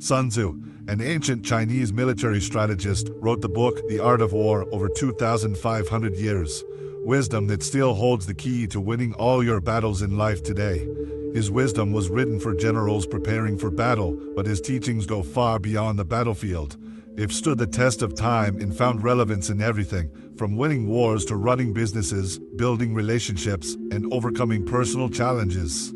Sun Tzu, an ancient Chinese military strategist, wrote the book The Art of War over 2,500 years. Wisdom that still holds the key to winning all your battles in life today. His wisdom was written for generals preparing for battle, but his teachings go far beyond the battlefield. They've stood the test of time and found relevance in everything, from winning wars to running businesses, building relationships, and overcoming personal challenges.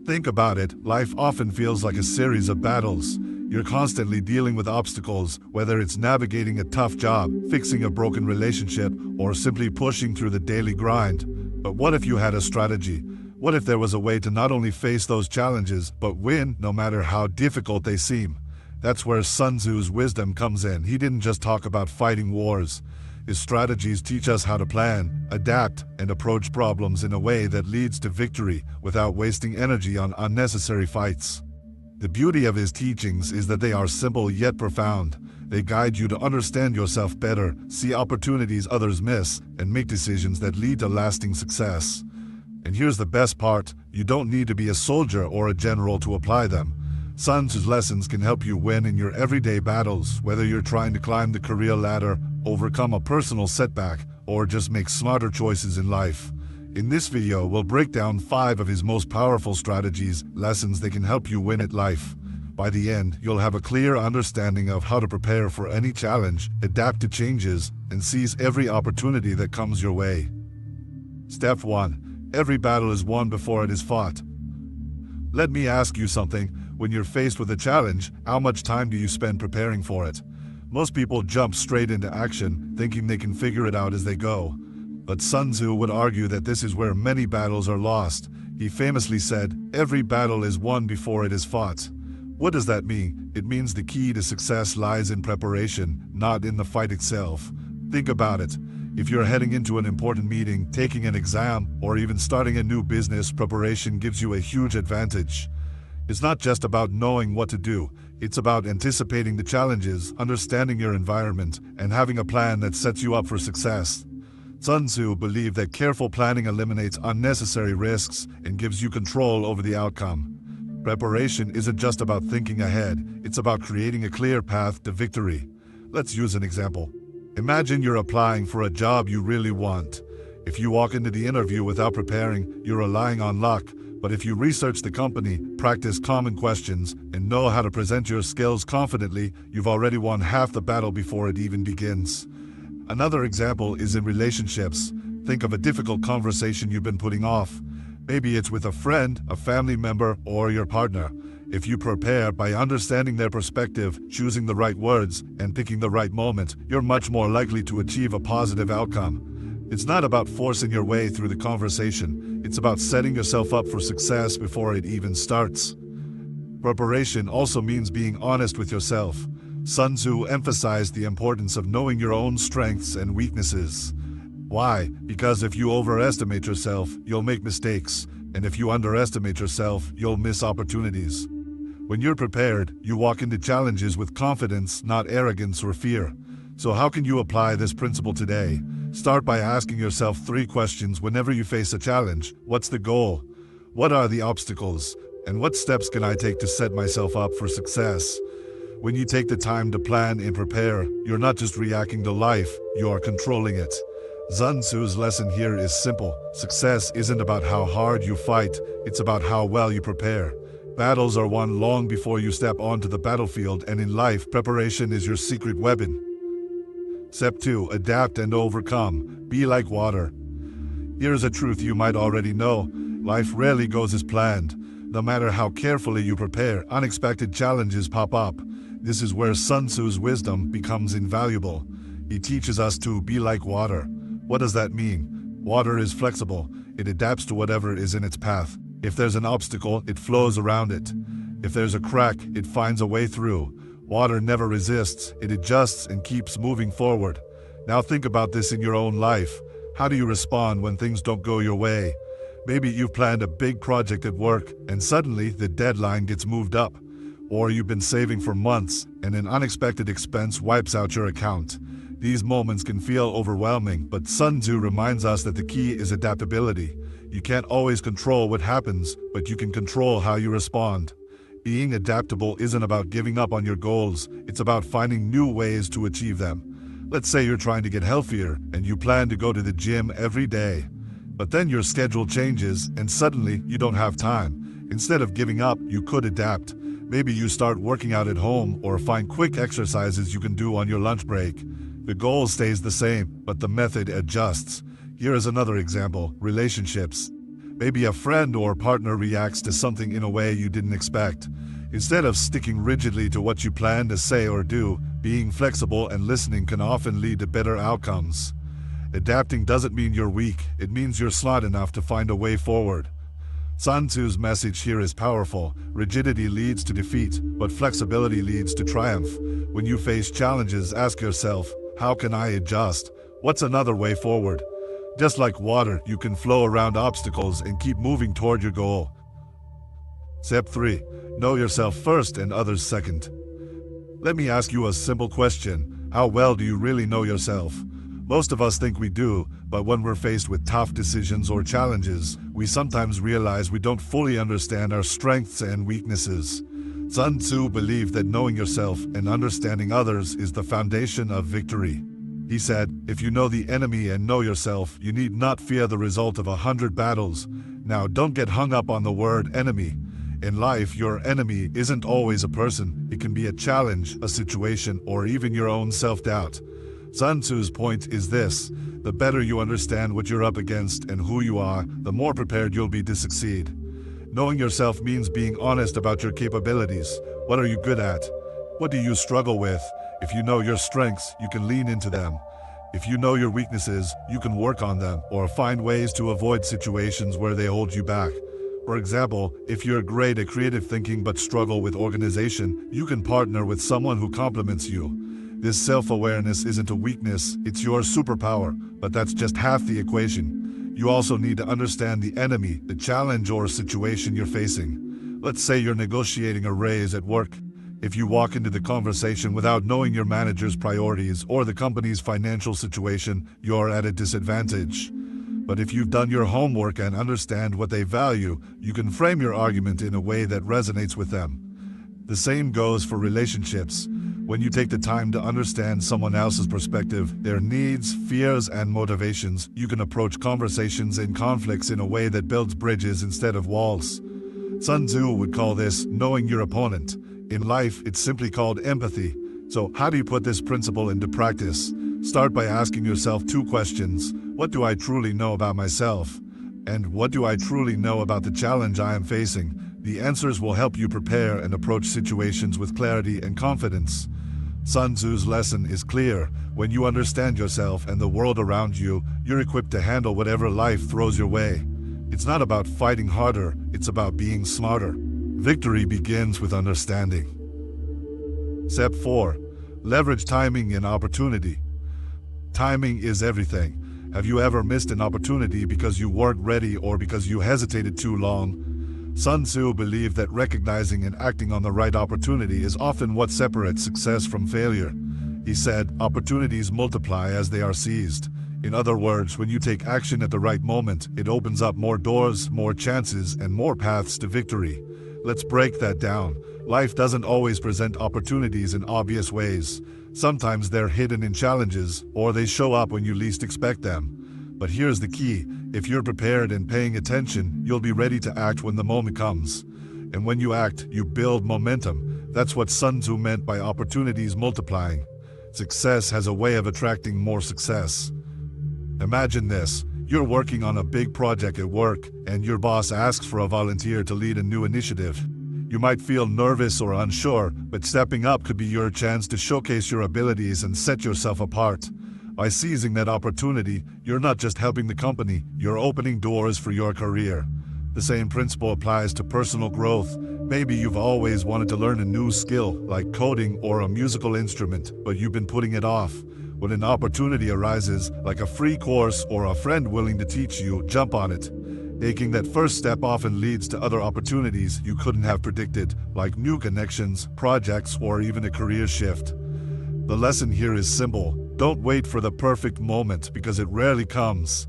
Think about it, life often feels like a series of battles. You're constantly dealing with obstacles, whether it's navigating a tough job, fixing a broken relationship, or simply pushing through the daily grind. But what if you had a strategy? What if there was a way to not only face those challenges, but win no matter how difficult they seem? That's where Sun Tzu's wisdom comes in. He didn't just talk about fighting wars. His strategies teach us how to plan, adapt, and approach problems in a way that leads to victory without wasting energy on unnecessary fights. The beauty of his teachings is that they are simple yet profound. They guide you to understand yourself better, see opportunities others miss, and make decisions that lead to lasting success. And here's the best part, you don't need to be a soldier or a general to apply them. Sun Tzu's lessons can help you win in your everyday battles, whether you're trying to climb the career ladder, overcome a personal setback, or just make smarter choices in life. In this video, we'll break down 5 of his most powerful strategies, lessons that can help you win at life. By the end, you'll have a clear understanding of how to prepare for any challenge, adapt to changes, and seize every opportunity that comes your way. Step 1. Every battle is won before it is fought. Let me ask you something. When you're faced with a challenge, how much time do you spend preparing for it? Most people jump straight into action, thinking they can figure it out as they go. But Sun Tzu would argue that this is where many battles are lost. He famously said, "Every battle is won before it is fought." What does that mean? It means the key to success lies in preparation, not in the fight itself. Think about it. If you're heading into an important meeting, taking an exam, or even starting a new business, preparation gives you a huge advantage. It's not just about knowing what to do. It's about anticipating the challenges, understanding your environment, and having a plan that sets you up for success. Sun Tzu believed that careful planning eliminates unnecessary risks and gives you control over the outcome. Preparation isn't just about thinking ahead, it's about creating a clear path to victory. Let's use an example. Imagine you're applying for a job you really want. If you walk into the interview without preparing, you're relying on luck. But if you research the company, practice common questions, and know how to present your skills confidently, you've already won half the battle before it even begins. Another example is in relationships. Think of a difficult conversation you've been putting off. Maybe it's with a friend, a family member, or your partner. If you prepare by understanding their perspective, choosing the right words, and picking the right moment, you're much more likely to achieve a positive outcome. It's not about forcing your way through the conversation. It's about setting yourself up for success before it even starts. Preparation also means being honest with yourself. Sun Tzu emphasized the importance of knowing your own strengths and weaknesses. Why? Because if you overestimate yourself, you'll make mistakes, and if you underestimate yourself, you'll miss opportunities. When you're prepared, you walk into challenges with confidence, not arrogance or fear. So how can you apply this principle today? Start by asking yourself 3 questions whenever you face a challenge. What's the goal? What are the obstacles? And what steps can I take to set myself up for success? When you take the time to plan and prepare, you're not just reacting to life, you are controlling it. Sun Tzu's lesson here is simple. Success isn't about how hard you fight, it's about how well you prepare. Battles are won long before you step onto the battlefield, and in life, preparation is your secret weapon. Step 2. Adapt and overcome. Be like water. Here's a truth you might already know. Life rarely goes as planned. No matter how carefully you prepare, unexpected challenges pop up. This is where Sun Tzu's wisdom becomes invaluable. He teaches us to be like water. What does that mean? Water is flexible. It adapts to whatever is in its path. If there's an obstacle, it flows around it. If there's a crack, it finds a way through. Water never resists, it adjusts and keeps moving forward. Now think about this in your own life. How do you respond when things don't go your way? Maybe you've planned a big project at work, and suddenly the deadline gets moved up. Or you've been saving for months, and an unexpected expense wipes out your account. These moments can feel overwhelming, but Sun Tzu reminds us that the key is adaptability. You can't always control what happens, but you can control how you respond. Being adaptable isn't about giving up on your goals, it's about finding new ways to achieve them. Let's say you're trying to get healthier and you plan to go to the gym every day. But then your schedule changes and suddenly you don't have time. Instead of giving up, you could adapt. Maybe you start working out at home or find quick exercises you can do on your lunch break. The goal stays the same, but the method adjusts. Here is another example: relationships. Maybe a friend or partner reacts to something in a way you didn't expect. Instead of sticking rigidly to what you plan to say or do, being flexible and listening can often lead to better outcomes. Adapting doesn't mean you're weak, it means you're smart enough to find a way forward. Sun Tzu's message here is powerful. Rigidity leads to defeat, but flexibility leads to triumph. When you face challenges, ask yourself, how can I adjust? What's another way forward? Just like water, you can flow around obstacles and keep moving toward your goal. Step 3. Know yourself first and others second. Let me ask you a simple question. How well do you really know yourself? Most of us think we do, but when we're faced with tough decisions or challenges, we sometimes realize we don't fully understand our strengths and weaknesses. Sun Tzu believed that knowing yourself and understanding others is the foundation of victory. He said, if you know the enemy and know yourself, you need not fear the result of 100 battles. Now, don't get hung up on the word enemy. In life, your enemy isn't always a person. It can be a challenge, a situation, or even your own self-doubt. Sun Tzu's point is this: the better you understand what you're up against and who you are, the more prepared you'll be to succeed. Knowing yourself means being honest about your capabilities. What are you good at? What do you struggle with? If you know your strengths, you can lean into them. If you know your weaknesses, you can work on them or find ways to avoid situations where they hold you back. For example, if you're great at creative thinking but struggle with organization, you can partner with someone who complements you. This self-awareness isn't a weakness, it's your superpower, but that's just half the equation. You also need to understand the enemy, the challenge or situation you're facing. Let's say you're negotiating a raise at work. If you walk into the conversation without knowing your manager's priorities or the company's financial situation, you're at a disadvantage. But if you've done your homework and understand what they value, you can frame your argument in a way that resonates with them. The same goes for relationships. When you take the time to understand someone else's perspective, their needs, fears, and motivations, you can approach conversations and conflicts in a way that builds bridges instead of walls. Sun Tzu would call this knowing your opponent. In life, it's simply called empathy. So, how do you put this principle into practice? Start by asking yourself 2 questions. What do I truly know about myself? And what do I truly know about the challenge I am facing? The answers will help you prepare and approach situations with clarity and confidence. Sun Tzu's lesson is clear. When you understand yourself and the world around you, you're equipped to handle whatever life throws your way. It's not about fighting harder, it's about being smarter. Victory begins with understanding. Step 4. Leverage timing and opportunity. Timing is everything. Have you ever missed an opportunity because you weren't ready or because you hesitated too long? Sun Tzu believed that recognizing and acting on the right opportunity is often what separates success from failure. He said, opportunities multiply as they are seized. In other words, when you take action at the right moment, it opens up more doors, more chances, and more paths to victory. Let's break that down. Life doesn't always present opportunities in obvious ways. Sometimes they're hidden in challenges, or they show up when you least expect them. But here's the key: if you're prepared and paying attention, you'll be ready to act when the moment comes. And when you act, you build momentum. That's what Sun Tzu meant by opportunities multiplying. Success has a way of attracting more success. Imagine this. You're working on a big project at work, and your boss asks for a volunteer to lead a new initiative. You might feel nervous or unsure, but stepping up could be your chance to showcase your abilities and set yourself apart. By seizing that opportunity, you're not just helping the company, you're opening doors for your career. The same principle applies to personal growth. Maybe you've always wanted to learn a new skill, like coding or a musical instrument, but you've been putting it off. When an opportunity arises, like a free course or a friend willing to teach you, jump on it. Taking that first step often leads to other opportunities you couldn't have predicted, like new connections, projects, or even a career shift. The lesson here is simple. Don't wait for the perfect moment because it rarely comes.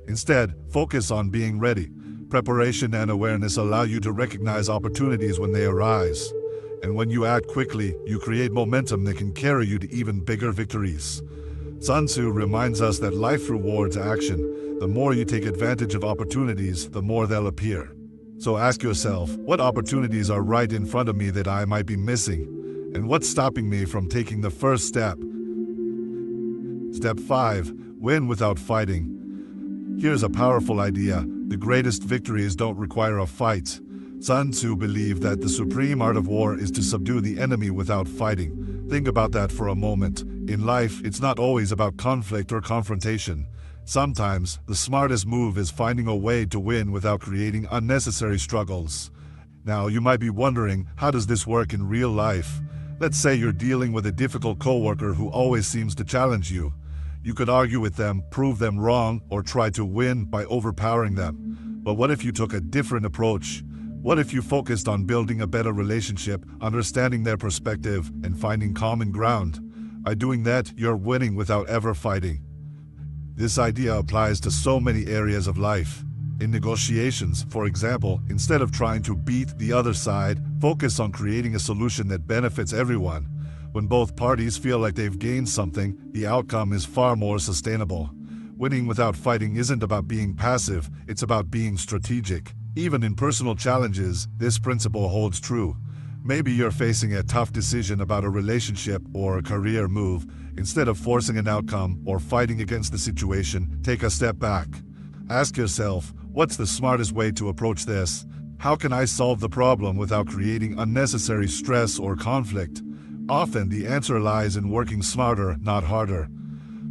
Instead, focus on being ready. Preparation and awareness allow you to recognize opportunities when they arise. And when you act quickly, you create momentum that can carry you to even bigger victories. Sun Tzu reminds us that life rewards action. The more you take advantage of opportunities, the more they'll appear. So ask yourself, what opportunities are right in front of me that I might be missing? And what's stopping me from taking the first step? Step 5. Win without fighting. Here's a powerful idea. The greatest victories don't require a fight. Sun Tzu believed that the supreme art of war is to subdue the enemy without fighting. Think about that for a moment. In life, it's not always about conflict or confrontation. Sometimes, the smartest move is finding a way to win without creating unnecessary struggles. Now, you might be wondering, how does this work in real life? Let's say you're dealing with a difficult coworker who always seems to challenge you. You could argue with them, prove them wrong, or try to win by overpowering them. But what if you took a different approach? What if you focused on building a better relationship, understanding their perspective, and finding common ground? By doing that, you're winning without ever fighting. This idea applies to so many areas of life. In negotiations, for example, instead of trying to beat the other side, focus on creating a solution that benefits everyone. When both parties feel like they've gained something, the outcome is far more sustainable. Winning without fighting isn't about being passive, it's about being strategic. Even in personal challenges, this principle holds true. Maybe you're facing a tough decision about a relationship or a career move. Instead of forcing an outcome or fighting against the situation, take a step back. Ask yourself, what's the smartest way to approach this? How can I solve the problem without creating unnecessary stress or conflict? Often, the answer lies in working smarter, not harder.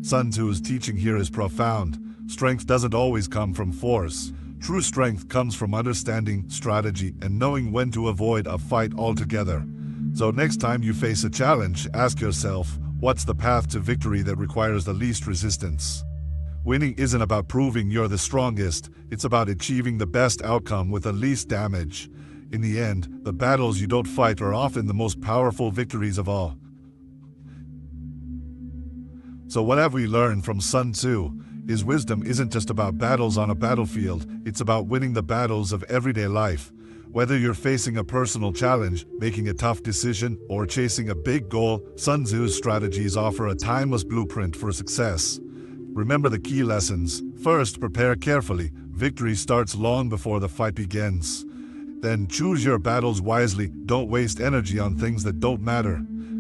Sun Tzu's teaching here is profound. Strength doesn't always come from force. True strength comes from understanding, strategy, and knowing when to avoid a fight altogether. So next time you face a challenge, ask yourself, what's the path to victory that requires the least resistance? Winning isn't about proving you're the strongest, it's about achieving the best outcome with the least damage. In the end, the battles you don't fight are often the most powerful victories of all. So what have we learned from Sun Tzu? His wisdom isn't just about battles on a battlefield, it's about winning the battles of everyday life. Whether you're facing a personal challenge, making a tough decision, or chasing a big goal, Sun Tzu's strategies offer a timeless blueprint for success. Remember the key lessons. First, prepare carefully. Victory starts long before the fight begins. Then choose your battles wisely. Don't waste energy on things that don't matter.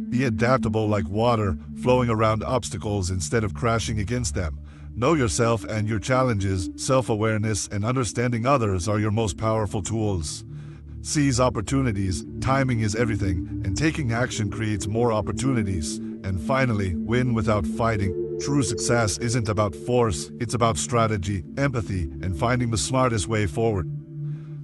Be adaptable like water, flowing around obstacles instead of crashing against them. Know yourself and your challenges. Self-awareness and understanding others are your most powerful tools. Seize opportunities. Timing is everything, and taking action creates more opportunities. And finally, win without fighting. True success isn't about force, it's about strategy, empathy, and finding the smartest way forward.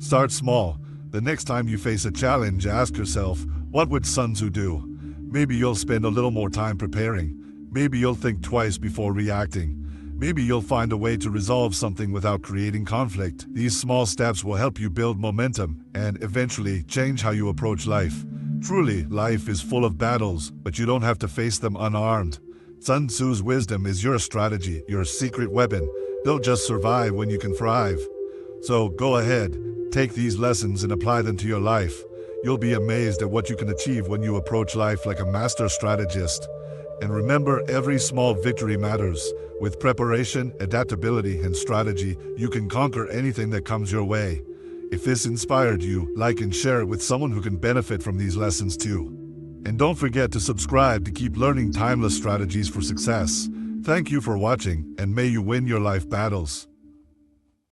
Start small. The next time you face a challenge, ask yourself, what would Sun Tzu do? Maybe you'll spend a little more time preparing. Maybe you'll think twice before reacting. Maybe you'll find a way to resolve something without creating conflict. These small steps will help you build momentum and eventually change how you approach life. Truly, life is full of battles, but you don't have to face them unarmed. Sun Tzu's wisdom is your strategy, your secret weapon. Don't just survive when you can thrive. So go ahead, take these lessons and apply them to your life. You'll be amazed at what you can achieve when you approach life like a master strategist. And remember, every small victory matters. With preparation, adaptability, and strategy, you can conquer anything that comes your way. If this inspired you, like and share it with someone who can benefit from these lessons too. And don't forget to subscribe to keep learning timeless strategies for success. Thank you for watching, and may you win your life battles.